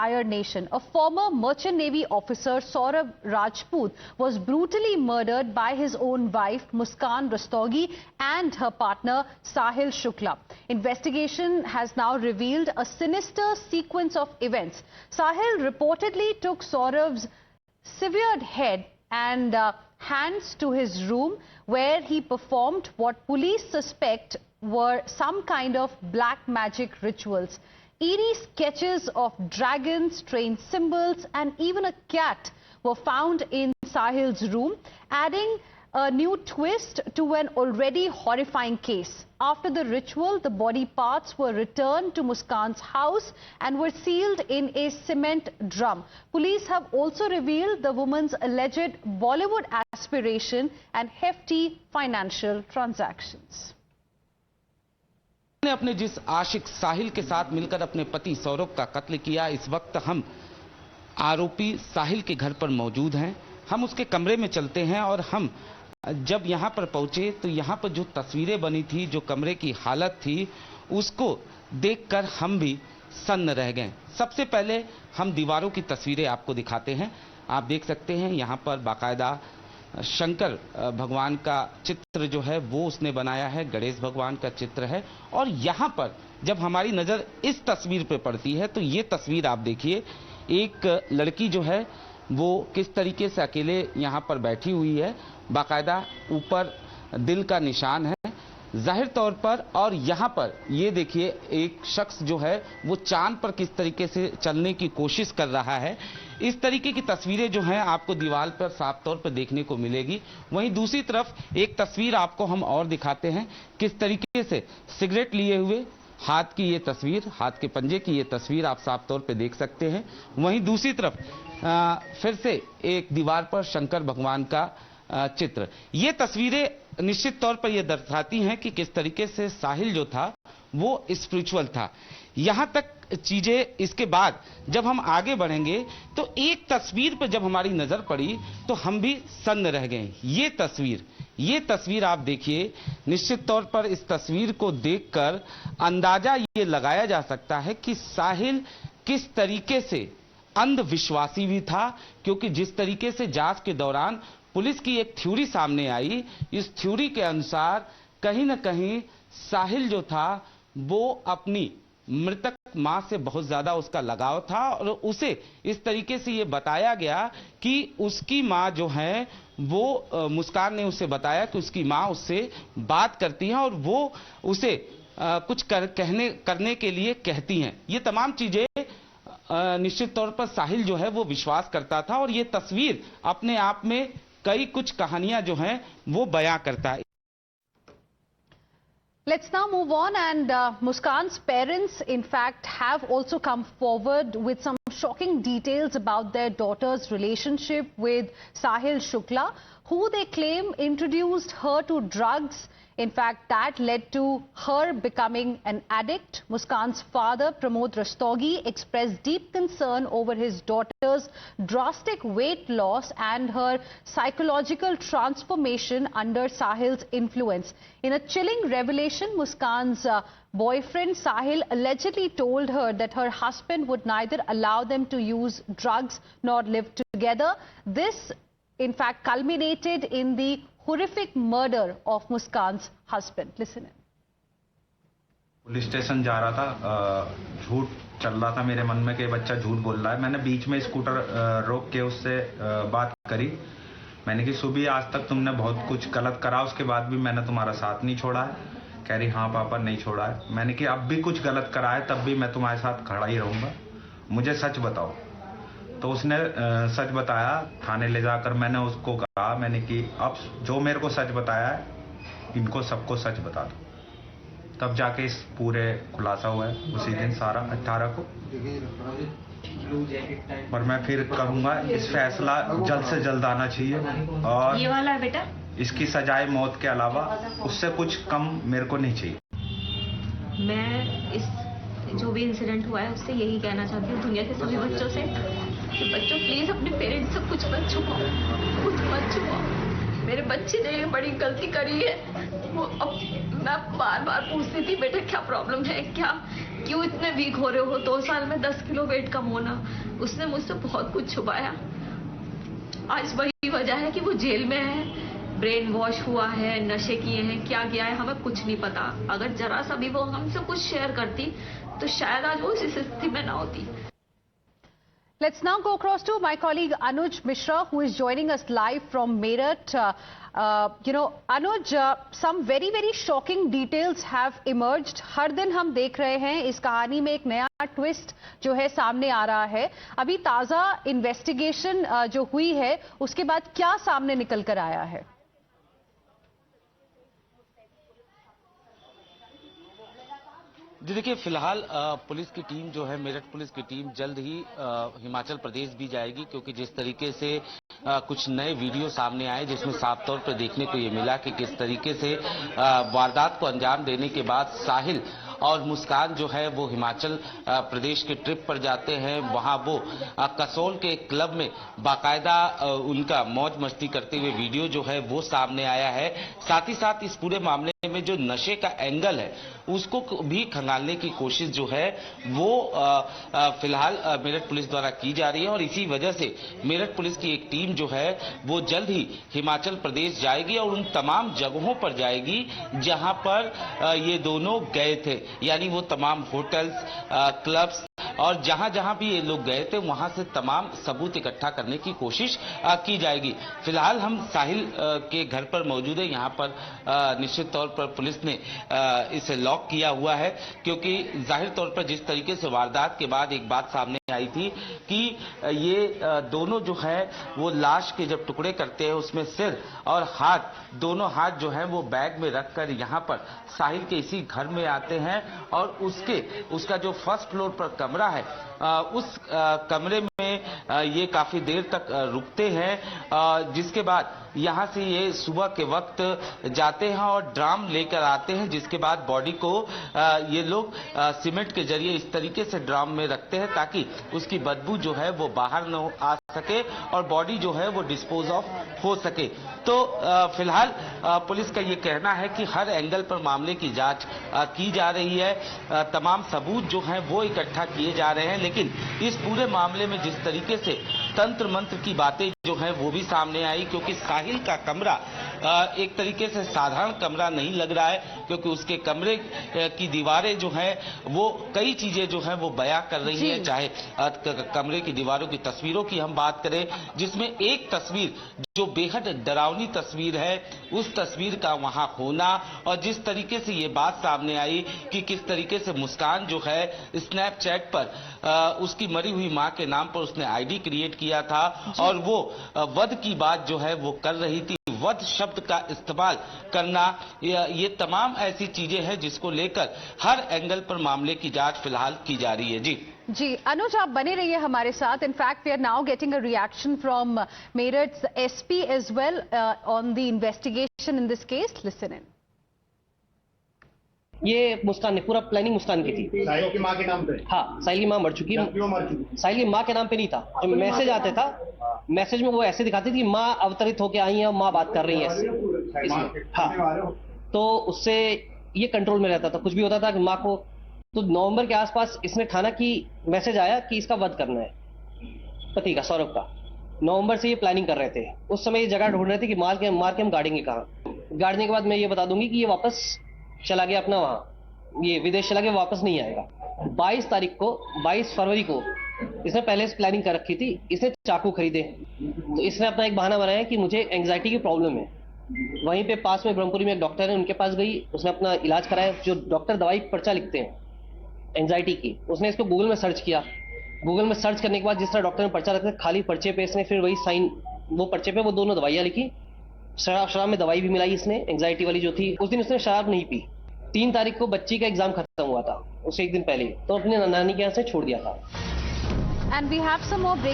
entire nation. A former Merchant Navy officer, Saurabh Rajput, was brutally murdered by his own wife, Muskan Rastogi, and her partner, Sahil Shukla. Investigation has now revealed a sinister sequence of events. Sahil reportedly took Saurabh's severed head and hands to his room, where he performed what police suspect were some kind of black magic rituals. Eerie sketches of dragons, strange symbols, and even a cat were found in Sahil's room, adding a new twist to an already horrifying case. After the ritual, the body parts were returned to Muskan's house and were sealed in a cement drum. Police have also revealed the woman's alleged Bollywood aspiration and hefty financial transactions. ने अपने जिस आशिक साहिल के साथ मिलकर अपने पति सौरभ का कत्ल किया, इस वक्त हम आरोपी साहिल के घर पर मौजूद हैं। हम उसके कमरे में चलते हैं और हम जब यहां पर पहुंचे तो यहां पर जो तस्वीरें बनी थी, जो कमरे की हालत थी, उसको देखकर हम भी सन्न रह गए। सबसे पहले हम दीवारों की तस्वीरें आपको दिखाते हैं। आप देख सकते हैं यहां पर बाकायदा शंकर भगवान का चित्र जो है वो उसने बनाया है, गणेश भगवान का चित्र है। और यहाँ पर जब हमारी नज़र इस तस्वीर पे पड़ती है तो ये तस्वीर आप देखिए, एक लड़की जो है वो किस तरीके से अकेले यहाँ पर बैठी हुई है, बाकायदा ऊपर दिल का निशान है जाहिर तौर पर। और यहाँ पर ये देखिए एक शख्स जो है वो चांद पर किस तरीके से चलने की कोशिश कर रहा है। इस तरीके की तस्वीरें जो हैं आपको दीवार पर साफ तौर पर देखने को मिलेगी। वहीं दूसरी तरफ एक तस्वीर आपको हम और दिखाते हैं, किस तरीके से सिगरेट लिए हुए हाथ की ये तस्वीर, हाथ के पंजे की ये तस्वीर आप साफ तौर पर देख सकते हैं। वहीं दूसरी तरफ फिर से एक दीवार पर शंकर भगवान का चित्र। ये तस्वीरें निश्चित तौर पर यह दर्शाती हैं कि किस तरीके से साहिल जो था वो स्पिरिचुअल था। यहां तक चीजें, इसके बाद जब हम आगे बढ़ेंगे तो एक तस्वीर पर जब हमारी नजर पड़ी तो हम भी सन्न रह गए। ये तस्वीर आप देखिए, निश्चित तौर पर इस तस्वीर को देखकर अंदाजा ये लगाया जा सकता है कि साहिल किस तरीके से अंधविश्वासी भी था, क्योंकि जिस तरीके से जांच के दौरान पुलिस की एक थ्योरी सामने आई, इस थ्योरी के अनुसार कहीं ना कहीं साहिल जो था वो अपनी मृतक मां से बहुत ज्यादा उसका लगाव था और उसे इस तरीके से ये बताया गया कि उसकी मां जो है वो मुस्कान ने उसे बताया कि उसकी मां उससे बात करती है और वो उसे कुछ करने के लिए कहती हैं। ये तमाम चीजें निश्चित तौर पर साहिल जो है वो विश्वास करता था और ये तस्वीर अपने आप में कई कुछ कहानियां जो हैं वो बयां करता है। Let's now move on, and Muskan's parents in fact have also come forward with some shocking details about their daughter's relationship with Sahil Shukla, who they claim introduced her to drugs. In fact, that led to her becoming an addict. Muskan's father, Pramod Rastogi, expressed deep concern over his daughter's drastic weight loss and her psychological transformation under Sahil's influence. In a chilling revelation, Muskan's boyfriend Sahil allegedly told her that her husband would neither allow them to use drugs nor live together. This, in fact, culminated in the horrific murder of Muskan's husband. Listen in. Police station जा रहा था, झूठ चल रहा था मेरे मन में कि बच्चा झूठ बोल रहा है। मैंने बीच में स्कूटर रोक के उससे बात करी। मैंने कि सुबह आज तक तुमने बहुत कुछ गलत करा, उसके बाद भी मैंने तुम्हारा साथ नहीं छोड़ा है। कह रही हाँ पापा नहीं छोड़ा है। मैंने कि अब भी कुछ गलत करा है तब भी मैं तुम्हारे साथ खड़ा ही रहूँगा, मुझे सच बताओ। तो उसने सच बताया। थाने ले जाकर मैंने उसको कहा, मैंने कि अब जो मेरे को सच बताया है इनको सबको सच बता दो। तब जाके इस पूरे खुलासा हुआ है उसी दिन सारा 18 को। और मैं फिर कहूँगा इस फैसला जल्द से जल्द आना चाहिए और ये वाला है बेटा, इसकी सजाए मौत के अलावा उससे कुछ कम मेरे को नहीं चाहिए। मैं इस जो भी इंसिडेंट हुआ है उससे यही कहना चाहती हूँ दुनिया के सभी बच्चों से कि बच्चों प्लीज अपने पेरेंट्स से कुछ मत छुपाओ, खुद मत छुपाओ। मेरे बच्चे ने बड़ी गलती करी है। वो अब मैं बार बार पूछती थी बेटा क्या प्रॉब्लम है, क्या क्यों इतने वीक हो रहे हो? 2 साल में 10 किलो वेट कम होना, उसने मुझसे बहुत कुछ छुपाया। आज वही वजह है कि वो जेल में है, ब्रेन वॉश हुआ है, नशे किए हैं, क्या किया है हमें कुछ नहीं पता। अगर जरा सा भी वो हमसे कुछ शेयर करती तो शायद आज वो इस स्थिति में ना होती। Let's now go across to my colleague Anuj Mishra, who is joining us live from Meerut. Anuj, some very, very shocking details have emerged. हर दिन हम देख रहे हैं इस कहानी में एक नया ट्विस्ट जो है सामने आ रहा है। अभी ताज़ा इन्वेस्टिगेशन जो हुई है उसके बाद क्या सामने निकल कर आया है? जी देखिए, फिलहाल पुलिस की टीम जो है, मेरठ पुलिस की टीम जल्द ही हिमाचल प्रदेश भी जाएगी, क्योंकि जिस तरीके से कुछ नए वीडियो सामने आए जिसमें साफ तौर पर देखने को ये मिला कि किस तरीके से वारदात को अंजाम देने के बाद साहिल और मुस्कान जो है वो हिमाचल प्रदेश के ट्रिप पर जाते हैं। वहां वो कसोल के क्लब में बाकायदा उनका मौज मस्ती करते हुए वीडियो जो है वो सामने आया है। साथ ही साथ इस पूरे मामले में जो नशे का एंगल है उसको भी खंगालने की कोशिश जो है वो फिलहाल मेरठ पुलिस द्वारा की जा रही है, और इसी वजह से मेरठ पुलिस की एक टीम जो है वो जल्द ही हिमाचल प्रदेश जाएगी और उन तमाम जगहों पर जाएगी जहां पर ये दोनों गए थे, यानी वो तमाम होटल्स, क्लब्स और जहां जहां भी ये लोग गए थे वहां से तमाम सबूत इकट्ठा करने की कोशिश की जाएगी। फिलहाल हम साहिल के घर पर मौजूद है। यहाँ पर निश्चित तौर पर पुलिस ने इसे लॉक किया हुआ है, क्योंकि जाहिर तौर पर जिस तरीके से वारदात के बाद एक बात सामने आई थी कि ये दोनों जो है वो लाश के जब टुकड़े करते हैं उसमें सिर और हाथ, दोनों हाथ जो है वो बैग में रखकर यहाँ पर साहिल के इसी घर में आते हैं, और उसका जो फर्स्ट फ्लोर पर कमरा है उस कमरे में ये काफी देर तक रुकते हैं, जिसके बाद यहाँ से ये सुबह के वक्त जाते हैं और ड्राम लेकर आते हैं, जिसके बाद बॉडी को ये लोग सीमेंट के जरिए इस तरीके से ड्राम में रखते हैं ताकि उसकी बदबू जो है वो बाहर न आ सके और बॉडी जो है वो डिस्पोज ऑफ हो सके। तो फिलहाल पुलिस का ये कहना है कि हर एंगल पर मामले की जांच की जा रही है, तमाम सबूत जो हैं वो इकट्ठा किए जा रहे हैं, लेकिन इस पूरे मामले में जिस तरीके से तंत्र मंत्र की बातें जो हैं वो भी सामने आई, क्योंकि साहिल का कमरा एक तरीके से साधारण कमरा नहीं लग रहा है, क्योंकि उसके कमरे की दीवारें जो हैं वो कई चीजें जो हैं वो बयां कर रही हैं। चाहे कमरे की दीवारों की तस्वीरों की हम बात करें, जिसमें एक तस्वीर जो बेहद डरावनी तस्वीर है, उस तस्वीर का वहां होना, और जिस तरीके से ये बात सामने आई कि किस तरीके से मुस्कान जो है स्नैपचैट पर उसकी मरी हुई मां के नाम पर उसने आईडी क्रिएट किया था और वो वध की बात जो है वो कर रही थी, वध शब्द का इस्तेमाल करना, ये तमाम ऐसी चीजें हैं जिसको लेकर हर एंगल पर मामले की जांच फिलहाल की जा रही है। जी अनुज, आप बने रहिए हमारे साथ। In fact we are now getting a reaction from Meerut SP as well on the investigation in this case. Listen in. ये मुस्कान ने पूरा प्लानिंग मुस्कान की थी। साहिल की मां के नाम पे? हाँ, साहिल की मां मर चुकी है। क्यों मर चुकी? साहिल की मां के नाम पे नहीं था। जो मैसेज आता था, मैसेज में वो ऐसे दिखाती थी मां अवतरित होके आई है, मां बात कर रही है। हाँ, तो उससे ये कंट्रोल में रहता था। कुछ भी होता था कि मां को, तो नवंबर के आसपास इसने ठाना कि मैसेज आया कि इसका वध करना है, पति का, सौरभ का। नवंबर से ये प्लानिंग कर रहे थे। उस समय ये जगह ढूंढ रहे थे कि मार के हम गाड़ेंगे कहाँ। गाड़ने के बाद मैं ये बता दूंगी कि ये वापस चला गया अपना वहां, ये विदेश चला गया, वापस नहीं आएगा। 22 फरवरी को इसने पहले से प्लानिंग कर रखी थी। इसने चाकू खरीदे, तो इसने अपना एक बहाना बनाया कि मुझे एंग्जाइटी की प्रॉब्लम है। वहीं पे पास में ब्रह्मपुरी में एक डॉक्टर है, उनके पास गई, उसने अपना इलाज कराया। जो डॉक्टर दवाई पर्चा लिखते हैं एंग्जाइटी की, उसने इसको गूगल में सर्च किया। गूगल में सर्च करने के बाद जिस तरह डॉक्टर ने पर्चा रखा, खाली पर्चे पे इसने फिर वही साइन, वो पर्चे पे वो दोनों दवाइयां लिखी। शराब में दवाई भी मिलाई इसने, एंग्जाइटी वाली जो थी। उस दिन उसने शराब नहीं पी। 3 तारीख को बच्ची का एग्जाम खत्म हुआ था, उससे एक दिन पहले, तो अपने नानी के यहाँ से छोड़ दिया था। And we have some more breaking